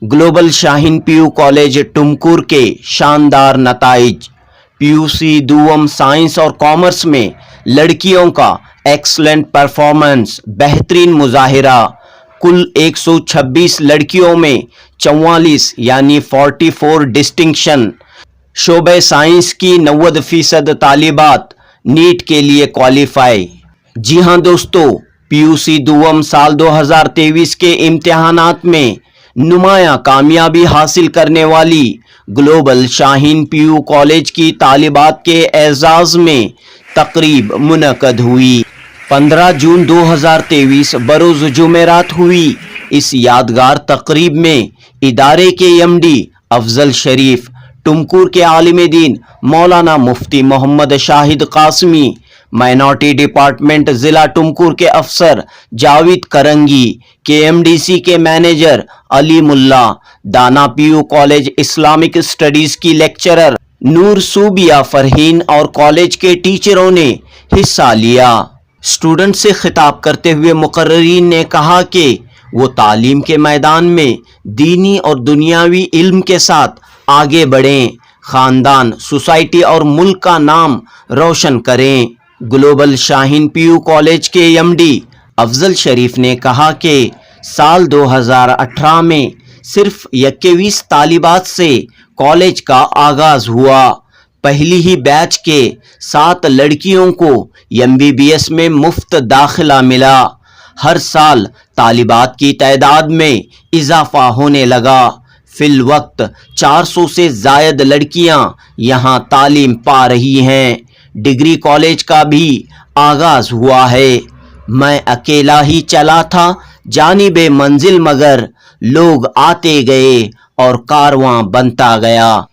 Global Shaheen PU college Tumkur के शानदार नताइज। पीयूसी दुअम साइंस और कॉमर्स में लड़कियों का एक्सलेंट परफॉर्मेंस, बेहतरीन मुजाहिरा। कुल 126 लड़कियों में 44 यानी 44 डिस्टिंक्शन। शोबे साइंस की 90% तालिबात नीट के लिए क्वालिफाई। जी हां दोस्तों, पीयूसी दुअम साल 2023 के इम्तिहानात में नुमाया कामयाबी हासिल करने वाली ग्लोबल शाहीन पीयू कॉलेज की तालिबात के एजाज में तकरीब मुनक़द हुई। 15 जून 2023 बरोज़ जुमेरात हुई इस यादगार तकरीब में इदारे के एमडी अफजल शरीफ, टुमकुर के आलिम दीन मौलाना मुफ्ती मोहम्मद शाहिद कासमी, माइनॉरिटी डिपार्टमेंट ज़िला टुमकुर के अफसर जावेद करंगी, केएमडीसी के मैनेजर अली मुल्ला, दाना पीयू कॉलेज इस्लामिक स्टडीज़ की लेक्चरर नूर सूबिया फरहीन और कॉलेज के टीचरों ने हिस्सा लिया। स्टूडेंट से खिताब करते हुए मुकर्रिरीन ने कहा कि वो तालीम के मैदान में दीनी और दुनियावी इल्म के साथ आगे बढ़ें, ख़ानदान, सोसाइटी और मुल्क का नाम रोशन करें। ग्लोबल शाहीन पीयू कॉलेज के एमडी अफजल शरीफ ने कहा कि साल 2018 में सिर्फ 21 तालिबात से कॉलेज का आगाज़ हुआ। पहली ही बैच के 7 लड़कियों को MBBS में मुफ्त दाखिला मिला। हर साल तालिबात की तादाद में इजाफा होने लगा। फिल वक्त 400 से ज़ायद लड़कियां यहां तालीम पा रही हैं। डिग्री कॉलेज का भी आगाज़ हुआ है। मैं अकेला ही चला था जानिबे मंजिल, मगर लोग आते गए और कारवां बनता गया।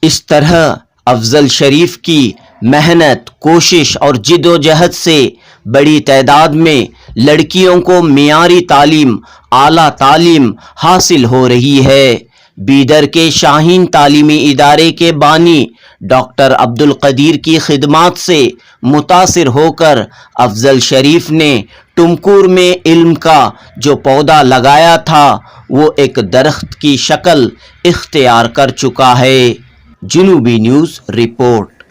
इस तरह अफजल शरीफ की मेहनत, कोशिश और जिद्दोजहद से बड़ी तादाद में लड़कियों को मियारी तालीम, आला तालीम हासिल हो रही है। बीदर के शाहीन तालीमी इदारे के बानी डॉक्टर अब्दुल कदीर की खिदमात से मुतासिर होकर अफजल शरीफ ने टुमकुर में इल्म का जो पौधा लगाया था वो एक दरख्त की शक्ल इख्तियार कर चुका है। जुनूबी न्यूज़ रिपोर्ट।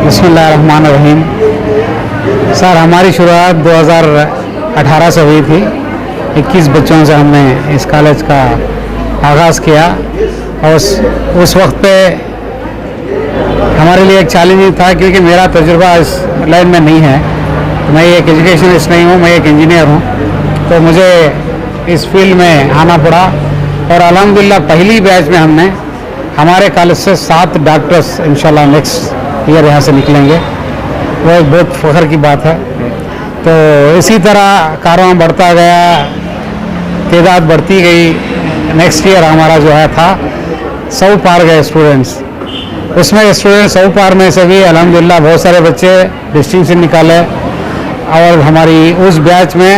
बिस्मिल्लाहिर्रहमानिर्रहीम। सर, हमारी शुरुआत 2018 से हुई थी। 21 बच्चों से हमने इस कॉलेज का आगाज़ किया और उस वक्त पे हमारे लिए एक चैलेंजिंग था, क्योंकि मेरा तजुर्बा इस लाइन में नहीं है। तो मैं एक एजुकेशनिस्ट नहीं हूँ, मैं एक इंजीनियर हूँ, तो मुझे इस फील्ड में आना पड़ा। और अल्हम्दुलिल्लाह पहली बैच में हमने हमारे कॉलेज से 7 डॉक्टर्स इंशाल्लाह नेक्स्ट ईयर यहाँ से निकलेंगे। वो एक बहुत फ़ख्र की बात है। तो इसी तरह कारवां बढ़ता गया, तादाद बढ़ती गई। नेक्स्ट ईयर हमारा जो है था 100 पार गए स्टूडेंट्स। उसमें स्टूडेंट 100 पार में से भी अल्हम्दुलिल्लाह बहुत सारे बच्चे डिस्टिंक्शन निकाले। और हमारी उस बैच में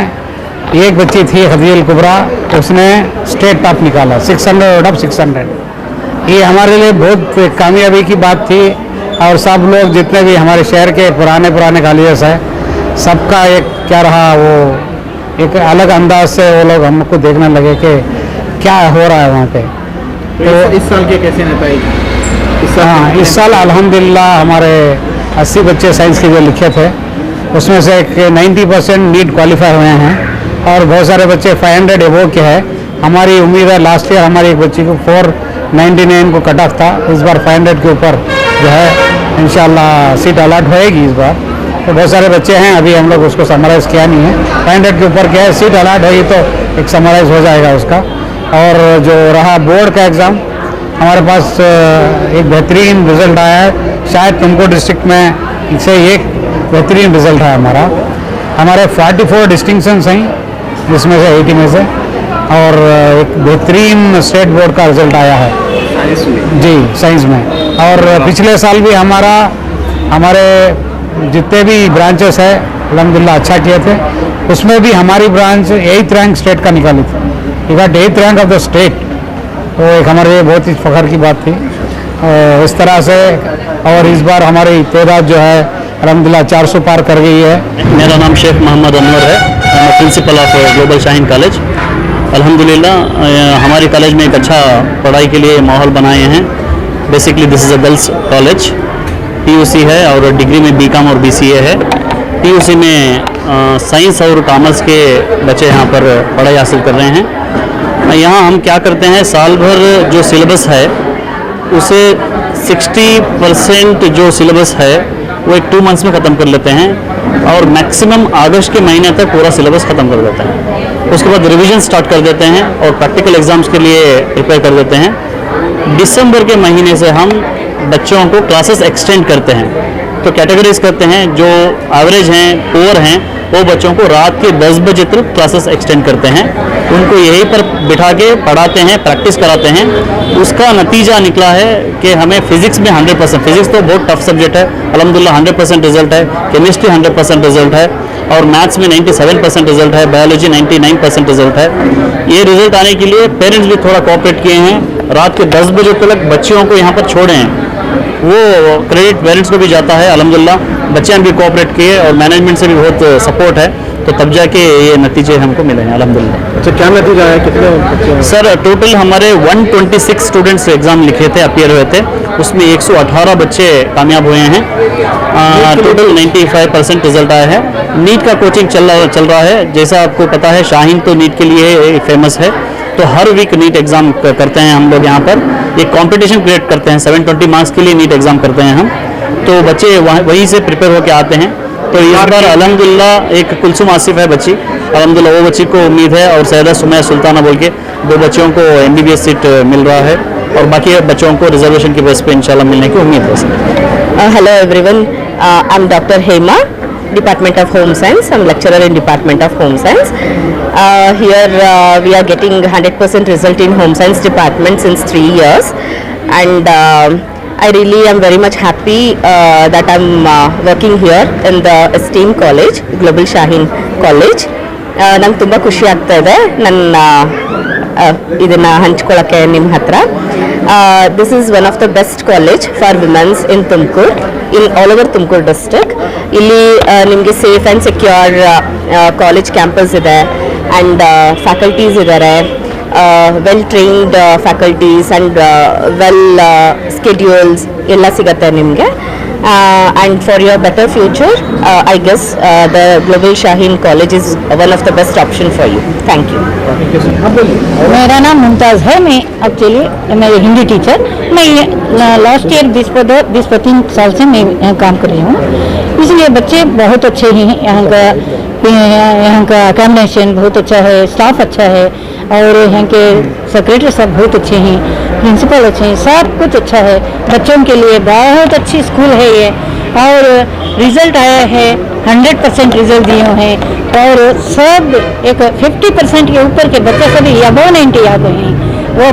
एक बच्ची थी खदीजल कुबरा, उसने स्टेट टॉप निकाला 600 आउट ऑफ 600। ये हमारे लिए बहुत कामयाबी की बात थी। और सब लोग जितने भी हमारे शहर के पुराने कॉलेजेस हैं, सबका एक क्या रहा, वो एक अलग अंदाज से वो लोग हमको देखने लगे कि क्या हो रहा है वहाँ पे। तो इस साल के कैसे नतीजे? हाँ, इस साल अल्हम्दुलिल्लाह हमारे 80 बच्चे साइंस के जो लिखे थे, उसमें से 90% नीट क्वालिफाई हुए हैं। और बहुत सारे बच्चे 500 एबोव के हैं। हमारी उम्मीद है, लास्ट ईयर हमारी एक बच्ची को 499 को कट ऑफ था, इस बार 500 के ऊपर जो है इंशाल्लाह सीट अलॉट होएगी इस बार। तो बहुत सारे बच्चे हैं, अभी हम लोग उसको समराइज़ किया नहीं है। 500 के ऊपर क्या है, सीट अलॉट होगी तो एक समराइज़ हो जाएगा उसका। और जो रहा बोर्ड का एग्ज़ाम, हमारे पास एक बेहतरीन रिज़ल्ट आया है। शायद टुमकुर डिस्ट्रिक्ट में से एक बेहतरीन रिज़ल्ट है हमारा। हमारे 44 डिस्टिंक्शंस हैं, जिसमें से 80 में से, और एक बेहतरीन स्टेट बोर्ड का रिज़ल्ट आया है जी साइंस में। और पिछले साल भी हमारे जितने भी ब्रांचेस है अल्हम्दुलिल्लाह अच्छा किए थे। उसमें भी हमारी ब्रांच 8th रैंक स्टेट का निकाली थी। We got 8th rank of the state. तो एक हमारे लिए बहुत ही फ़ख्र की बात थी। इस तरह से और इस बार हमारी तादाद जो है अल्हम्दुलिल्लाह 400 पार कर गई है। मेरा नाम शेख मोहम्मद अनवर है। Principle of global Shaheen college. अल्हम्दुलिल्लाह हमारे कॉलेज में एक अच्छा पढ़ाई के लिए माहौल बनाए हैं। Basically this is a girls college, PUC है और डिग्री में बीकॉम और बीसीए है। पीयूसी में साइंस और कॉमर्स के बच्चे यहाँ पर पढ़ाई हासिल कर रहे हैं। यहाँ हम क्या करते हैं, साल भर जो सिलेबस है उसे 60% जो सिलेबस है वो एक 2 मंथ्स में ख़त्म कर लेते हैं और मैक्सिमम अगस्त के महीने तक पूरा सिलेबस ख़त्म कर देते हैं। उसके बाद रिवीजन स्टार्ट कर देते हैं और प्रैक्टिकल एग्ज़ाम्स के लिए प्रिपेयर कर देते हैं। दिसंबर के महीने से हम बच्चों को क्लासेस एक्सटेंड करते हैं, तो कैटेगरीज करते हैं। जो एवरेज हैं, पुअर हैं, वो बच्चों को रात के 10 बजे तक क्लासेस एक्सटेंड करते हैं। उनको यहीं पर बिठा के पढ़ाते हैं, प्रैक्टिस कराते हैं। उसका नतीजा निकला है कि हमें फिजिक्स में 100%, फिजिक्स तो बहुत टफ सब्जेक्ट है, अल्हम्दुलिल्लाह 100% रिजल्ट है। केमिस्ट्री 100% रिजल्ट है और मैथ्स में 97% रिजल्ट है। बायोलॉजी 99% रिजल्ट है। ये रिजल्ट आने के लिए पेरेंट्स भी थोड़ा कोऑपरेट किए हैं। रात के 10 बजे तक बच्चों को यहाँ पर छोड़े हैं, वो क्रेडिट पेरेंट्स को भी जाता है। अल्हम्दुलिल्लाह बच्चे भी कोऑपरेट किए और मैनेजमेंट से भी बहुत सपोर्ट है, तो तब जाके ये नतीजे हमको मिले हैं अल्हम्दुलिल्लाह। अच्छा, क्या नतीजा है, कितने बच्चे? सर टोटल हमारे 126 स्टूडेंट्स एग्ज़ाम लिखे थे, अपियर हुए थे, उसमें 118 बच्चे कामयाब हुए हैं। टोटल 95% रिजल्ट आया है। नीट का कोचिंग चल रहा है। जैसा आपको पता है शाहीन तो नीट के लिए फेमस है, तो हर वीक नीट एग्ज़ाम करते हैं हम लोग यहाँ पर। एक कंपटीशन क्रिएट करते हैं, 720 मार्क्स के लिए नीट एग्ज़ाम करते हैं हम, तो बच्चे वहीं से प्रिपेयर होकर आते हैं। तो इस बार अल्हम्दुलिल्लाह एक कुलसुम आसिफ है बच्ची, अल्हम्दुलिल्लाह वो बच्ची को उम्मीद है, और सैयदा सुमैया सुल्ताना बोल के 2 बच्चों को MBBS सीट मिल रहा है, और बाकी बच्चों को रिजर्वेशन की बेस पे इंशाल्लाह मिलने की उम्मीद है। Hello everyone, I'm Dr. Hema, Department of Home Science. I'm lecturer in Department of Home Science. Here we are getting 100% result in Home Science department since 3 years, and I really am very much happy that I'm working here in the esteemed college, Global Shahin College. ನಂಗೆ ತುಂಬ ಖುಷಿ ಆಗ್ತಾ ಇದೆ ನನ್ನ ಇದನ್ನು ಹಂಚ್ಕೊಳ್ಳೋಕ್ಕೆ ನಿಮ್ಮ ಹತ್ರ. This is one of the best college for women's in Tumkur, in all over Tumkur district. ಇಲ್ಲಿ ನಿಮಗೆ safe and secure college campus ಇದೆ, ಆ್ಯಂಡ್ ಫ್ಯಾಕಲ್ಟೀಸ್ ಇದ್ದಾರೆ, well trained faculties and well schedules ಎಲ್ಲ ಸಿಗುತ್ತೆ ನಿಮಗೆ. And for your better future, I guess the Global Shahin College is one of the best option for you. Thank you. मेरा नाम मुमताज़ है। मैं actually मैं हिंदी टीचर, मैं लास्ट ईयर 20-25 साल से मैं यहाँ काम कर रही हूँ, इसलिए बच्चे बहुत अच्छे हैं। यहाँ का अकोमोडेशन बहुत अच्छा है, स्टाफ अच्छा है, और यहाँ के सेक्रेटरी सब बहुत अच्छे हैं, प्रिंसिपल अच्छे हैं, सब कुछ अच्छा है। बच्चों के लिए बहुत अच्छी स्कूल है ये, और रिज़ल्ट आया है 100% रिज़ल्ट दिए हैं, और सब एक 50% के ऊपर के बच्चे सभी अबव 90 आ गए हैं। वो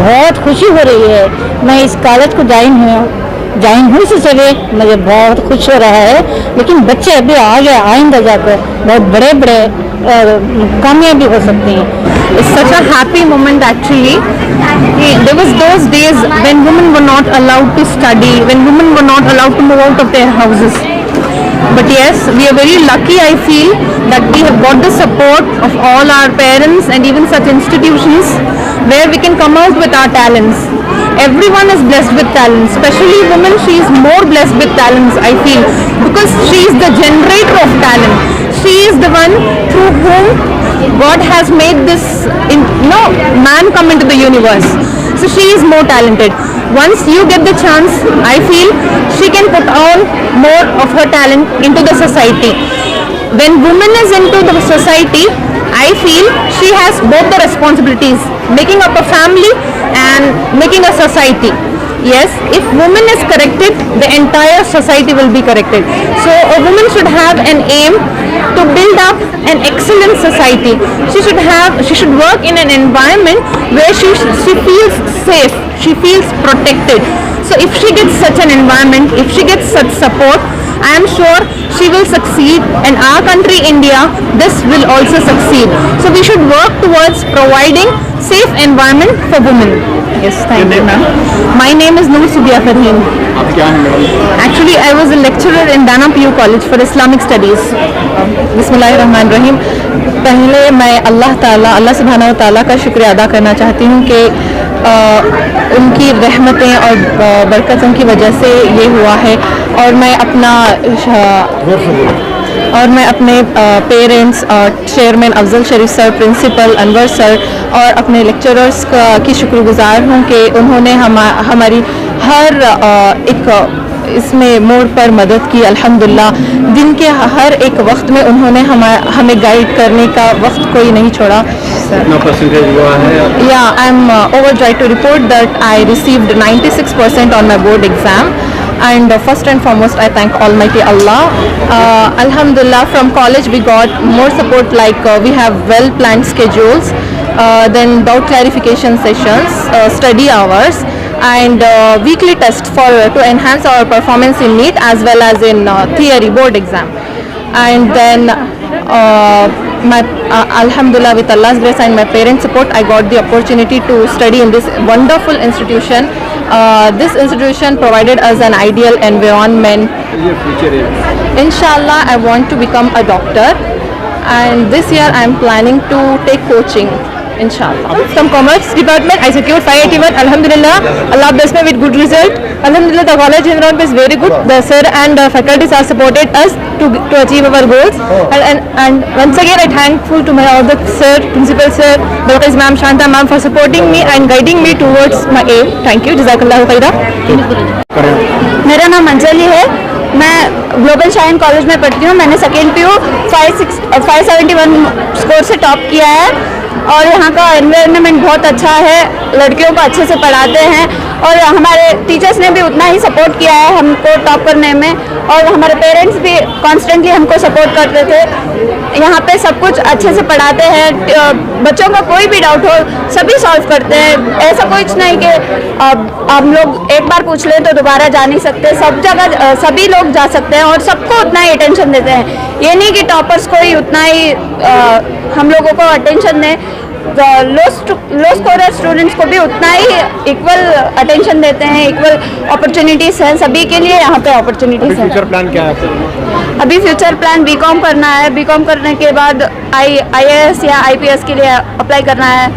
बहुत खुशी हो रही है। मैं इस कॉलेज को ज्वाइन हुई से सभी मुझे बहुत खुश हो रहा है, लेकिन बच्चे अभी आगे आइंदा जाकर बहुत बड़े बड़े कामयाबी हो सकते हैं। It's such a happy moment actually. There was those days when women were not allowed to study, when women were not allowed to move out of their houses. But yes, we are very lucky, I feel, that we have got the support of all our parents and even such institutions where we can come out with our talents. Everyone is blessed with talents, especially women. She is more blessed with talents, I feel, because she is the generator of talent. She is the one through whom God has made this man come into the universe. So she is more talented. Once you get the chance, I feel she can put on more of her talent into the society. When woman is into the society, I feel she has both the responsibilities, making up a family and making a society. Yes, if woman is corrected, the entire society will be corrected. So a woman should have an aim to build up an excellent society. She should work in an environment where she feels safe, she feels protected. So if she gets such an environment, if she gets such support, I am sure she will succeed, and our country India, this will also succeed. So we should work towards providing safe environment for women. Yes, thank you. Your name, ma'am? My name is Noor Subia Farheen. आप क्या हैं madam? Actually, I was a lecturer in Dana PU College for Islamic Studies. बिस्मिल्लाहिर्रहमानिर्रहीम। पहले मैं अल्लाह सुब्हानहू व तआला का शुक्रिया अदा करना चाहती हूँ कि उनकी रहमतें और बरकतों की वजह से ये हुआ है, और मैं अपने पेरेंट्स और चेयरमैन अफजल शरीफ सर, प्रिंसिपल अनवर सर और अपने लेक्चरर्स की शुक्रगुजार हूँ कि उन्होंने हमारी हर एक इसमें मोड़ पर मदद की। अल्हम्दुलिल्लाह, दिन के हर एक वक्त में उन्होंने हमें गाइड करने का वक्त कोई नहीं छोड़ा। कितना परसेंटेज हुआ है? Yeah, I'm overjoyed to report that I received 96% on my board exam. And first and foremost, I thank Almighty Allah. Alhamdulillah, from college we got more support, like we have well-planned schedules, then doubt clarification sessions, study hours, and weekly tests to enhance our performance in NEET as well as in theory board exam. And then Alhamdulillah, with Allah's grace and my parents' support, I got the opportunity to study in this wonderful institution. This institution provided us an ideal environment. Your future is? Inshallah, I want to become a doctor, and this year I am planning to take coaching. Inshallah. From Commerce Department, I secured 581. Alhamdulillah, Allah blessed me with good result. Alhamdulillah, the college environment is very good. The sir and faculties have supported us to achieve our goals. And once again, I thankful to my all the sir, principal sir, Dr. Ma'am, Shanta ma'am for supporting me and guiding me towards my aim. Thank you. Jazakallahu khairan. मेरा नाम अंजलि है, मैं global shine college में पढ़ती हूँ। मैंने second PU 571 score से top किया है, और यहाँ का एनवायरनमेंट बहुत अच्छा है, लड़कियों को अच्छे से पढ़ाते हैं, और हमारे टीचर्स ने भी उतना ही सपोर्ट किया है हमको टॉप करने में, और हमारे पेरेंट्स भी कॉन्स्टेंटली हमको सपोर्ट करते थे। यहाँ पे सब कुछ अच्छे से पढ़ाते हैं, बच्चों का कोई भी डाउट हो सभी सॉल्व करते हैं। ऐसा कुछ नहीं कि हम लोग एक बार पूछ लें तो दोबारा जा नहीं सकते, सब जगह सभी लोग जा सकते हैं और सबको उतना ही अटेंशन देते हैं। ये नहीं कि टॉपर्स को ही उतना ही हम लोगों को अटेंशन दें, लो स्कोरर स्टूडेंट्स को भी उतना ही इक्वल अटेंशन देते हैं, इक्वल अपॉर्चुनिटीज़ हैं सभी के लिए, यहाँ पे अपॉर्चुनिटीज़ हैं। फ्यूचर प्लान क्या है? अभी फ्यूचर प्लान बीकॉम करना है, बीकॉम करने के बाद IAS या IPS के लिए अप्लाई करना है।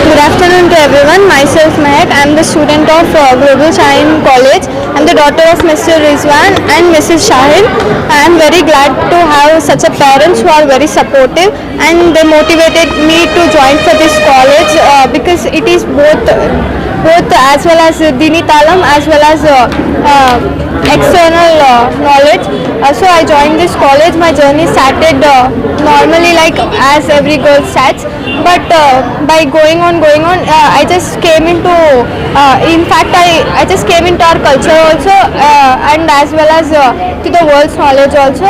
Good afternoon to everyone. Myself Mehak. I am the student of Global Shine College. I am the daughter of Mr. Rizwan and Mrs. Shahil. I am very glad to have such a parents who are very supportive, and they motivated me to join for this college because it is both as well as Dini Talam as well as external knowledge. So I joined this college. My journey started normally like as every girl starts, but by going on, I just came into, in fact I just came into our culture also, and as well as to the world's knowledge also,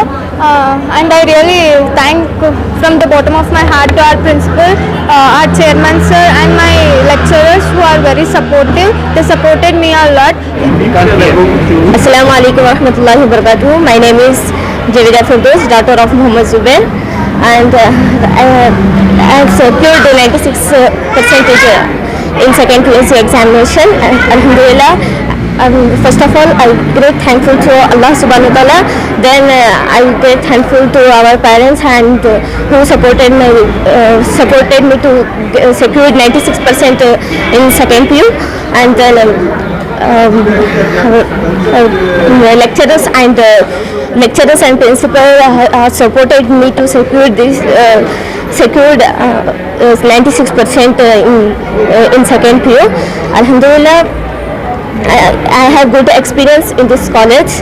and I really thank from the bottom of my heart to our principal, our chairman sir and my lecturers who are very supportive. They supported me a lot. Assalamu alaikum wa rahmatullahi wa barakatuh. My name is Javida Firdaus, daughter of Muhammad Zubair, and I have secured 96% in second PSC examination. Alhamdulillah. First of all, I'm great thankful to Allah subhanahu wa ta'ala. Then I'm great thankful to our parents and who supported me to secure 96% in second PU. And then lecturers and principal supported me to secure this. Secured 96% in second PU. Alhamdulillah. I have good experience in this college.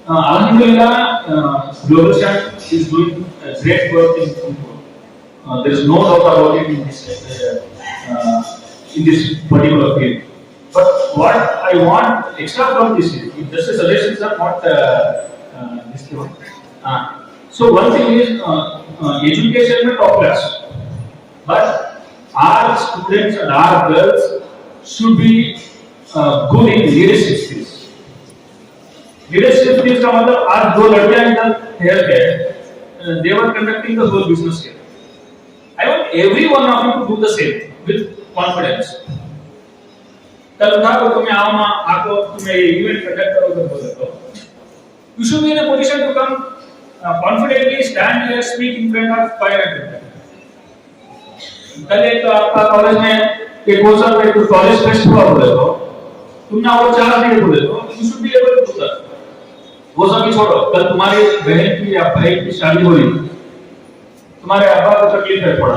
Alhamdulillah, Global Shine is doing great work in Tumkur. There is no doubt about it in this particular field. But what I want extra from this is, just a suggestion, sir, not this one. So one thing is education में top class, but our students and our girls should be good in leadership skills. Leadership skills का मतलब आज दो लड़कियां इधर ठहर गए, they were conducting the whole business here. I want every one of you to do the same with confidence. कल उठा को तुम्हें आओ मां आको तुम्हें ये इवेंट कंडक्ट करो तो बोले तो you should be in a position to come confidently stand here speak in front of 500 people. कल एक आपका कॉलेज में एक कोर्स में एक कॉलेज फेस्ट हुआ बोले तो तुमने और 4 दिन बोले तो you should be able to do that. वो सब भी छोड़ो, कल तुम्हारी बहन की या भाई की शादी हो रही, तुम्हारे अब्बा को तकलीफ है थोड़ा,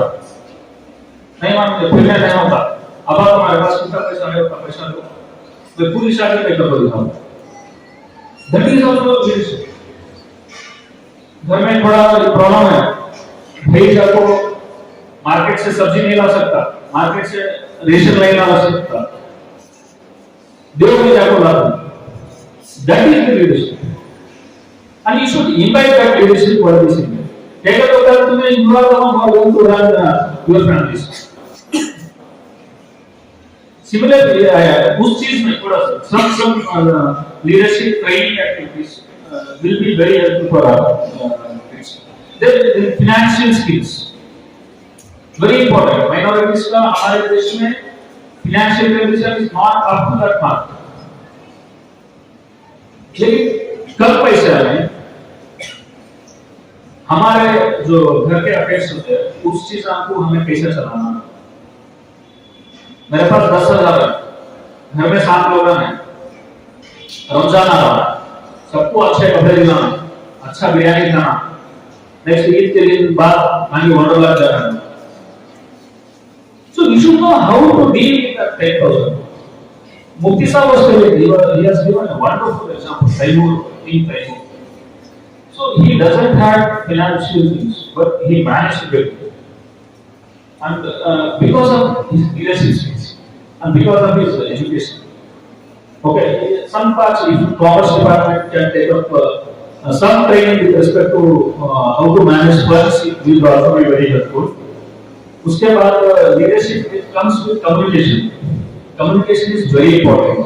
नहीं मानते फिर नहीं होता, अब्बा तुम्हारे पास कितना पैसा है उतना पैसा दो, मैं पूरी शादी पे कर दिखाऊं। That is also leadership. घर में थोड़ा प्रॉब्लम है, भाई जाको मार्केट से सब्जी नहीं ला सकता, मार्केट से रेशन नहीं ला सकता, देव में जाको ला दो। That is the leadership. And you should invite that leadership for this thing. Take a look at तुम्हें involve how you to run your families. Similarly, उस चीज में थोड़ा some leadership training activities will be very helpful for our kids. The financial skills very important. Minorities का हमारे देश में financial condition is not up to that mark. लेकिन कल पैसे आ रहे हैं, हमारे जो घर के अफेयर्स होते हैं उस चीज आपको हमें कैसे चलाना। मेरे पास 10,000 है, घर में 7 लोग हैं, रमजान आ रहा है, सबको अच्छे कपड़े दिलाना, अच्छा बिरयानी खाना, नेक्स्ट ईद के दिन बाद मांगी वंडरलैंड जाना। So you should know how to deal with that 10,000. Mufti Sahib was telling, he has given a wonderful example, Taimur. So he doesn't have financial things, but he managed to get it. And because of his leadership skills and because of his education. Okay, some parts, if commerce department can take up some training with respect to how to manage funds, it will also be very helpful. उसके बाद leadership comes with communication. Communication is very important.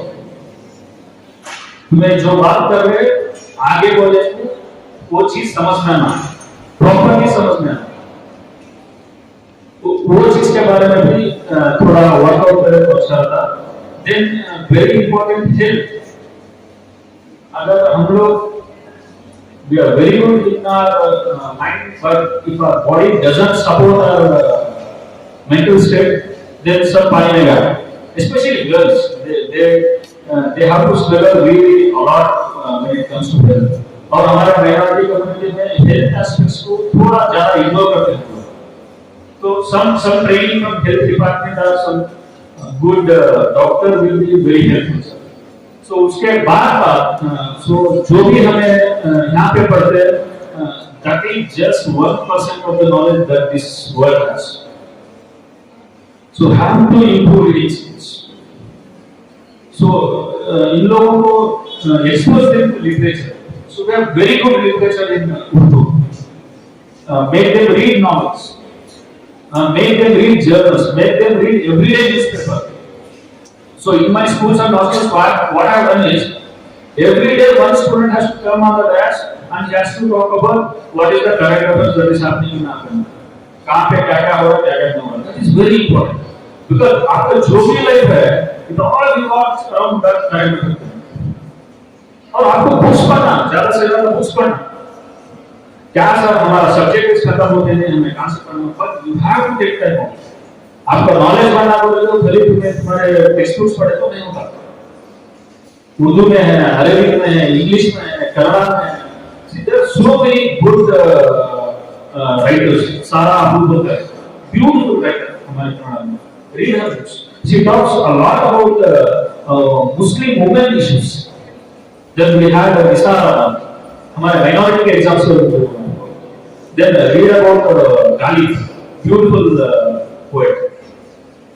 तुम्हें जो बात कर रहे आगे बोले वो चीज समझना ना, प्रॉपरली समझना, वो चीज के बारे में भी थोड़ा वर्कआउट करें तो अच्छा रहता। Then very important health. अगर हम लोग we are very good in our mind, but if our body doesn't support our mental state, then सब पाएगा। Especially girls, they have to struggle really a lot when it comes to health. और हमारे minority community में health aspects को थोड़ा ज़्यादा ignore करते हैं। तो some training from health department or some good doctor will be very helpful. So उसके बाद so जो भी हमें यहाँ पे पढ़ते हैं, that is just 1% of the knowledge that this world has. So have to improve its skills. So इन लोगों को expose them to literature. So we have very good literature in Urdu. Make them read novels. Make them read journals. Make them read everyday newspaper. So in my schools and hostels, what I have done is every day one student has to come on the desk and he has to talk about what is the current affairs that is happening in our country. कहाँ पे क्या क्या हो रहा है, क्या क्या नहीं हो रहा है. That is very important because आपका जो भी लाइफ है, it all revolves around that current affairs. और आपको बुक्स पढ़ना, ज़्यादा से ज़्यादा बुक्स पढ़ना. क्या सर हमारा सब्जेक्ट खत्म होते हैं, हमें कहाँ से पढ़ना? But you have to take time off. आपका नॉलेज बढ़ना बोले तो खाली तुम्हारे टेक्स्ट बुक्स पढ़े तो नहीं होता। उर्दू में है, अरबिक में है, इंग्लिश में है, कन्नड़ा में है। There are so many good writers. सारा अबू बकर, beautiful writer हमारे कन्नड़ा में. Read her books. She talks a lot about Muslim women issues. Then we had Nisara, हमारे minority के exams से Then read about Ghalib, beautiful poet.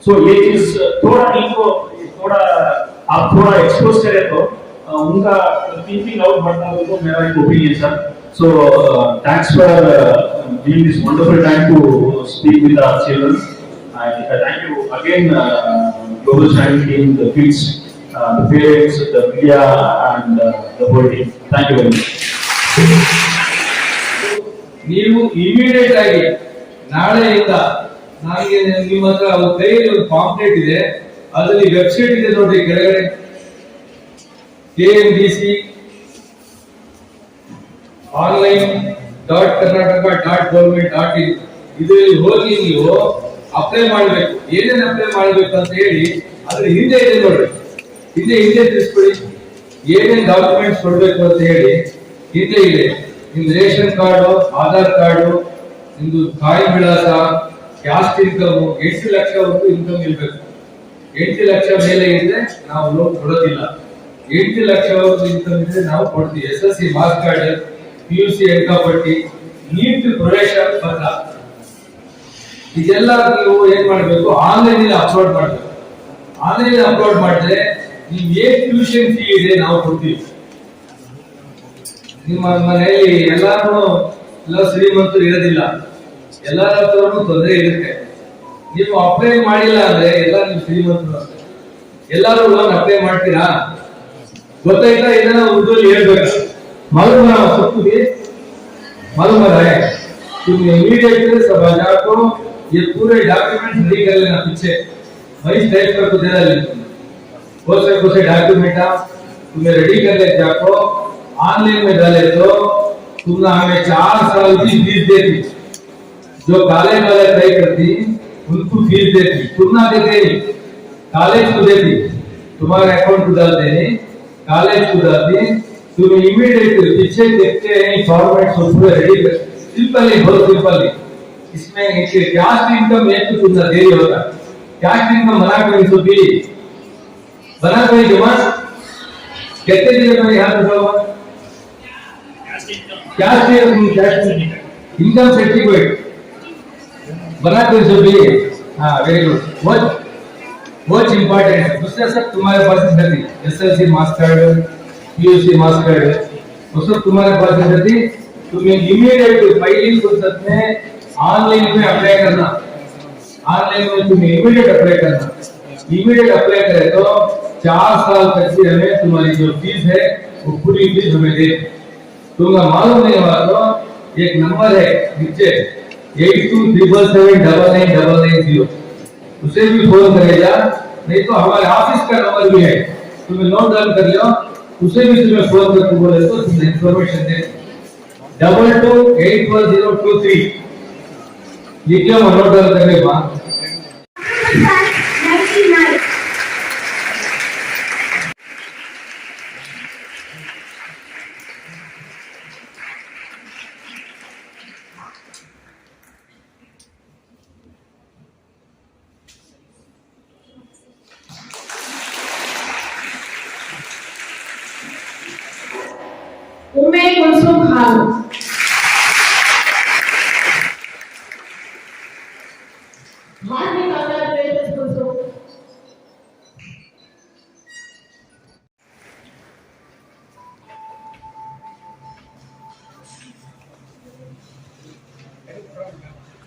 So ये चीज थोड़ा इनको थोड़ा आप थोड़ा एक्सपोज करें तो उनका थिंकिंग आउट बढ़ता है तो मेरा एक opinion sir. So thanks for giving this wonderful time to speak with our children. And thank you again, Global Shining team, the kids, the parents, the media, and the whole team. Thank you very much. ನೀವು immediate ಆಗಿ ನಾಳೆಯಿಂದ ನನಗೆ ನಿಮ್ಮ ಹತ್ರ ಒಂದು ಕೈಯಲ್ಲಿ ಒಂದು pamphlet ಇದೆ, ಅದರಲ್ಲಿ ವೆಬ್ಸೈಟ್ ಇದೆ ನೋಡಿ ಕೆಳಗಡೆ KMDC online.karnataka.government.in ಇದರಲ್ಲಿ ಹೋಗಿ ನೀವು ಅಪ್ಲೈ ಮಾಡಬೇಕು. ಏನೇನು ಅಪ್ಲೈ ಮಾಡಬೇಕು ಅಂತ ಹೇಳಿ ಅದ್ರ ಹಿಂದೆ ಇದೆ ನೋಡಿ, ಹಿಂದೆ ತಿಳಿಸ್ಕೊಳ್ಳಿ ಏನೇನು ಡಾಕ್ಯುಮೆಂಟ್ಸ್ ಕೊಡಬೇಕು ಅಂತ ಹೇಳಿ ಹಿಂದೆ ಇದೆ. ನಿಮ್ದು ರೇಷನ್ ಕಾರ್ಡು, ಆಧಾರ್ ಕಾರ್ಡು, ನಿಮ್ದು ಕಾಯಿ ವಿಳಾಸ, ಕ್ಯಾಸ್ಟ್ ಇನ್ಕಮ್ 8 ಲಕ್ಷವರೆಗೂ ಇನ್ಕಮ್ ಇರಬೇಕು. 8 ಲಕ್ಷ ಮೇಲೆ ಇದ್ರೆ ನಾವು ಲೋನ್ ಕೊಡೋದಿಲ್ಲ. 8 ಲಕ್ಷವರೆಗೂ ಇನ್ಕಮ್ ಇದ್ರೆ ನಾವು ಕೊಡ್ತೀವಿ. SSC ಮಾರ್ಕ್ಸ್ ಕಾರ್ಡ್, PUC ಅಂಕಪಟ್ಟಿ, ನೀಟ್ ಪ್ರವೇಶ ಪತ್ರ ಇದೆಲ್ಲ ನೀವು ಏನ್ ಮಾಡಬೇಕು, ಆನ್ಲೈನ್ ಅಪ್ಲೋಡ್ ಮಾಡಬೇಕು. ಆನ್ಲೈನ್ ಅಪ್ಲೋಡ್ ಮಾಡಿದ್ರೆ ನೀವು ಏನ್ ಟ್ಯೂಷನ್ ಫೀ ಇದೆ ನಾವು ಕೊಡ್ತೀವಿ. ನಿಮ್ಮ ಮನೆಯಲ್ಲಿ ಎಲ್ಲ ಶ್ರೀಮಂತರು ಇರೋದಿಲ್ಲ, ಎಲ್ಲರ ಹತ್ರನೂ ತೊಂದರೆ ಇರುತ್ತೆ. ನೀವು ಅಪ್ಲೈ ಮಾಡಿಲ್ಲ ಅಂದ್ರೆ ಎಲ್ಲ ನೀವು ಶ್ರೀಮಂತರು ಅಂತ. ಎಲ್ಲರೂ ಲೋನ್ ಅಪ್ಲೈ ಮಾಡ್ತೀರಾ? ಗೊತ್ತಾಯ್ತಾ? ಇದನ್ನ ಉರ್ದುಲಿ ಹೇಳ್ಬೇಕು. मालूम है सबको भी मालूम है तुम इमीडिएटली सब हजार को ये पूरे डॉक्यूमेंट रेडी कर लेना पीछे वही टाइप करके दे रहा है कौन से डॉक्यूमेंट तुम्हें रेडी कर ले जाको ऑनलाइन में डाले तो तुमने हमें 4 साल की फीस देती जो कॉलेज वाले ट्राई करती उनको फीस देती तुमना देते नहीं कॉलेज को देती तुम्हारे अकाउंट को डाल देनी कॉलेज को डालती तुम इमीडिएट पीछे देखते हैं फॉर्मेट सब पूरे रेडी सिंपली बहुत सिंपली इसमें कैश इनकम एक तो तुमने देरी होता कैश इनकम बना कोई तो भी बना कोई जमा कहते हैं मेरे हाथ में कैश इनकम सर्टिफिकेट बना कोई तो भी हाँ वेरी गुड बहुत इंपॉर्टेंट है दूसरा सब तुम्हारे पास है SSC marks card PUC marks card वो सब तुम्हारे पास है। तुम्हें इमीडिएट फाइलिंग प्रोसेस में ऑनलाइन में अप्लाई करना, ऑनलाइन में तुम्हें इमीडिएट अप्लाई करना। इमीडिएट अप्लाई करे तो 4 साल तक की हमें तुम्हारी जो फीस है वो पूरी फीस हमें दे। तुम्हें मालूम नहीं हुआ तो एक नंबर है नीचे 8277799990 उसे भी फोन करेगा, नहीं तो हमारे ऑफिस का नंबर भी है तुम्हें नोट डाउन कर लो, उसे भी तुम्हें फोन करके बोले तो तुम्हें इंफॉर्मेशन दे 22811023 लिखिए नोट डाउन करने के बाद Ume Kulsum Khan. हाथ निकालना है Kulsum.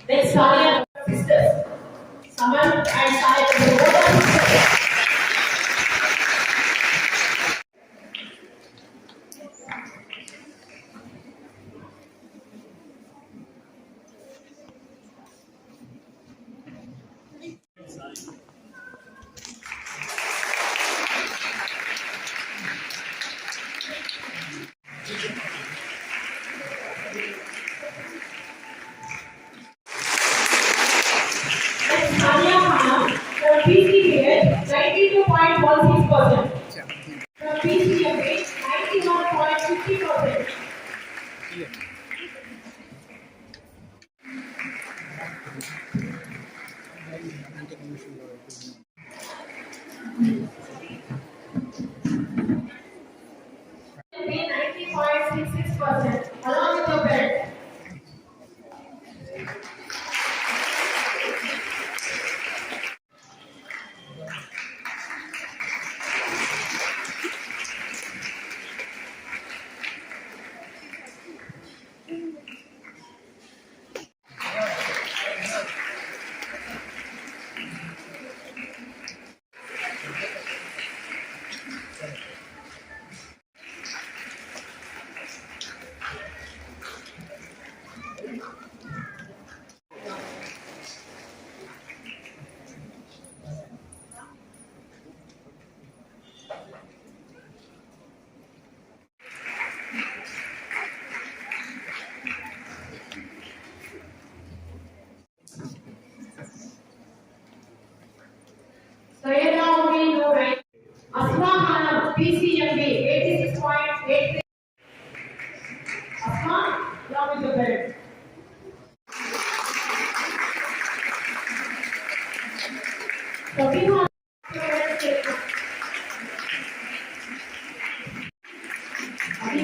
Next, Sanya sisters. Saman and Sanya. PC grade 92.16%. From PCM grade 91.50%. Be 90.66% along with your belt.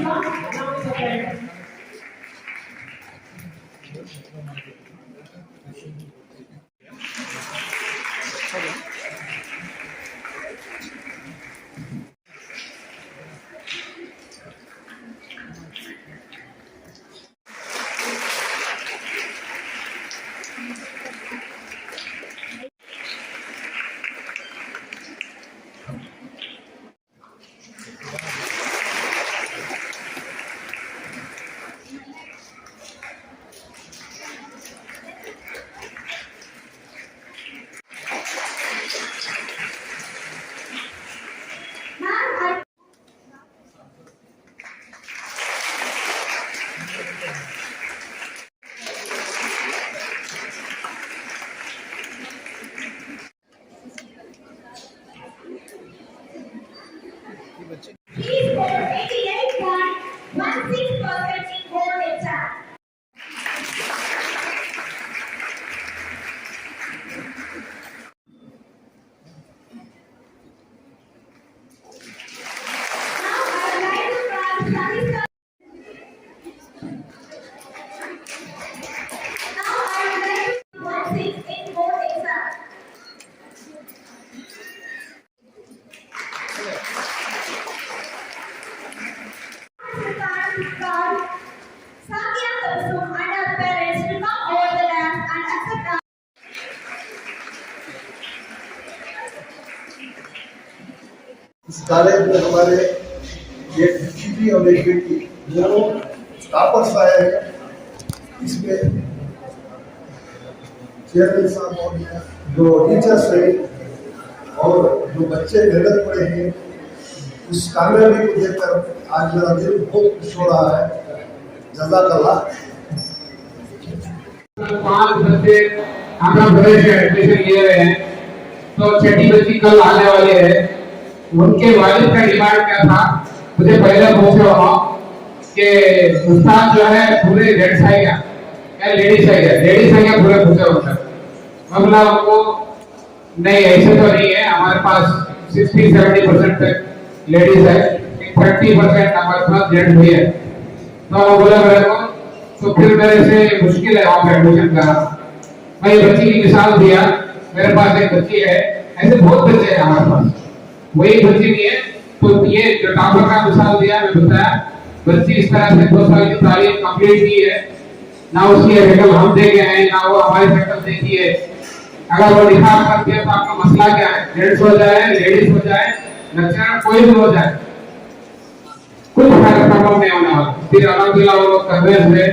along with the parents. He scored 88.16% in board exam. Now I would like to call Sanisha. Now I would like to 16 in board exam. Sakya Kulsum and her parents to come over the dam and accept our इस college में हमारे एक बेटी और एक बेटी दोनों toppers आए हैं। इसमें चेयरमैन साहब और जो टीचर्स हैं और जो बच्चे मेहनत पड़े हैं उस कामयाबी को देखकर आज मेरा दिल बहुत खुश हो रहा है। जज़ाकल्लाह। 5 बच्चे आंध्र प्रदेश में एडमिशन लिए हुए हैं, तो छठी बच्ची कल आने वाली है। उनके वालिद का डिमांड क्या था, मुझे पहले पूछे हो कि उस्ताद जो है पूरे जेंट्स है क्या लेडीज है क्या, पूरे पूछे होता मामला उनको नहीं, ऐसे तो नहीं है। हमारे पास 60-70% तक लेडीज है, 30% हमारे पास जेंट्स भी है। तो वो बोला मेरे को, तो फिर मेरे से मुश्किल है वहाँ पे एडमिशन करना। मैं बच्ची की मिसाल दिया, मेरे पास एक बच्ची है, ऐसे बहुत बच्चे हैं हमारे पास, वही बच्ची नहीं है। तो ये जो टॉपर का मिसाल दिया, मैं बताया बच्ची इस तरह से 2 साल की तालीम कंप्लीट की है, ना उसकी शक्ल हम देखे हैं ना वो हमारी शक्ल देखी है। अगर वो निकाह करती है तो आपका मसला क्या है, जेंट्स हो जाए लेडीज हो जाए लेक्चरर कोई भी हो जाए, कुछ प्रॉब्लम नहीं होने वाला। फिर अल्हम्दुलिल्लाह वो लोग कर रहे थे,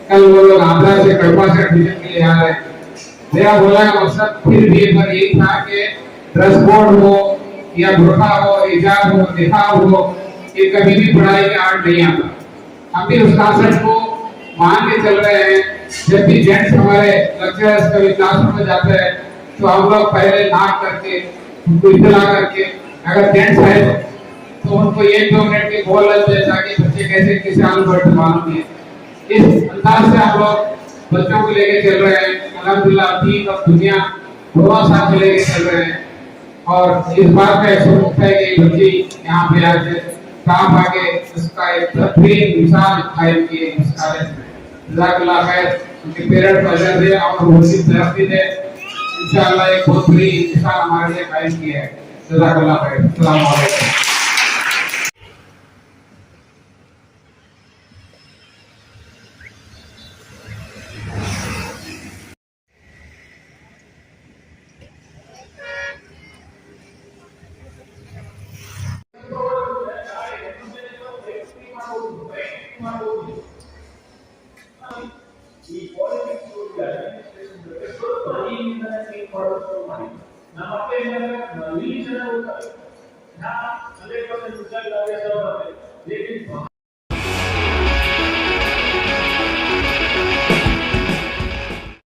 कल वो लोग आंध्रा से कड़वा से एडमिशन के लिए आ रहे हैं। मेरा बोला का मकसद फिर भी एक बार यही था कि ड्रेस कोड हो या बुर्का हो, हिजाब हो, निकाह हो, ये कभी भी पढ़ाई के आर्ट नहीं आता। हम भी उस कॉन्सेप्ट को मान के चल रहे हैं। जब भी जेंट्स हमारे लेक्चरर्स कभी क्लासरूम में जाते हैं तो हम लोग पहले नाक करके उनको इत्तला करके, अगर जेंट्स है तो उनको 1-2 मिनट के बोल लेते हैं ताकि बच्चे कैसे किसी आलू बढ़ते मालूम नहीं है। इस अंदाज से हम लोग बच्चों को लेके चल रहे हैं। अल्हम्दुलिल्लाह दीन और दुनिया दोनों साथ लेके चल रहे हैं। और इस बात का अफसोस है कि बच्ची यहाँ पे आज काम आके उसका एक बेहतरीन मिसाल कायम की है इस कॉलेज में। जज़ाकल्लाह खैर, उनके पेरेंट्स को अजर दे और उनकी तरक्की दे। इंशाअल्लाह एक बहुत बड़ी मिसाल हमारे लिए कायम की है। जज़ाकल्लाह खैर। अस्सलाम वालेकुम।